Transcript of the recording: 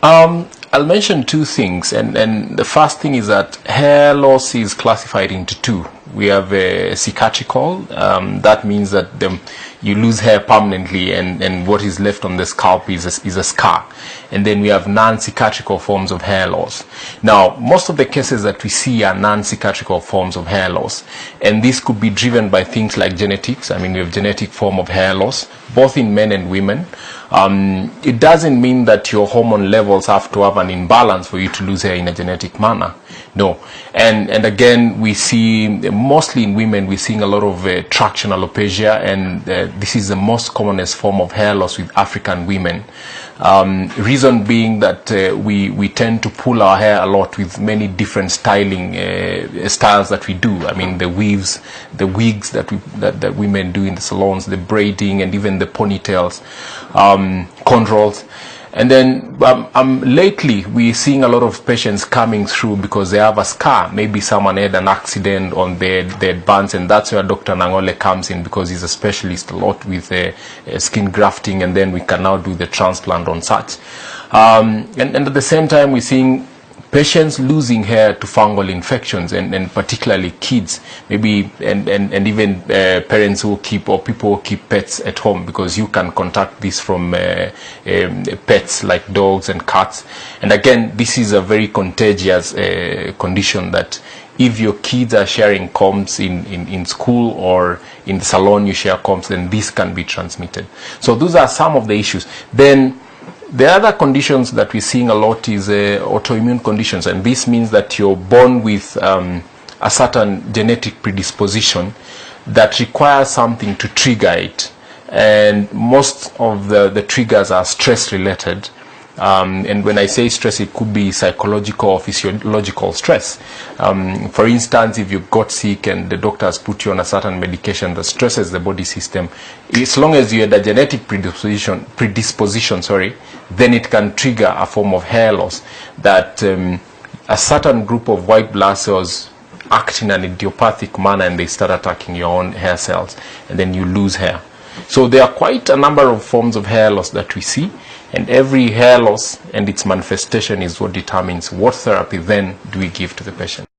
I'll mention two things, and the first thing is that hair loss is classified into two. We have a cicatrical, that means that you lose hair permanently, and what is left on the scalp is a scar. And then we have non-cicatrical forms of hair loss. Now, most of the cases that we see are non-cicatrical forms of hair loss, and this could be driven by things like genetics. I mean, we have genetic form of hair loss, both in men and women. It doesn't mean that your hormone levels have to have an imbalance for you to lose hair in a genetic manner. No. And again, we see, mostly in women, we're seeing a lot of traction alopecia, and this is the most commonest form of hair loss with African women. Reason being that we tend to pull our hair a lot with many different styling styles that we do. I mean, the weaves, the wigs that women do in the salons, the braiding, and even the ponytails, controls. And then lately we're seeing a lot of patients coming through because they have a scar. Maybe someone had an accident on their advance, and that's where Dr. Nangole comes in, because he's a specialist a lot with skin grafting, and then we can now do the transplant on such. And at the same time, we're seeing patients losing hair to fungal infections, and particularly kids, maybe, and even parents who keep, or people who keep pets at home, because you can contact this from pets like dogs and cats. And again, this is a very contagious condition, that if your kids are sharing combs in school or in the salon you share combs, then this can be transmitted. So those are some of the issues. Then the other conditions that we're seeing a lot is autoimmune conditions, and this means that you're born with a certain genetic predisposition that requires something to trigger it, and most of the triggers are stress related. And when I say stress, it could be psychological or physiological stress. For instance, if you got sick and the doctor has put you on a certain medication that stresses the body system, as long as you had a genetic predisposition, then it can trigger a form of hair loss, that a certain group of white blood cells act in an idiopathic manner, and they start attacking your own hair cells, and then you lose hair. So there are quite a number of forms of hair loss that we see, and every hair loss and its manifestation is what determines what therapy then do we give to the patient.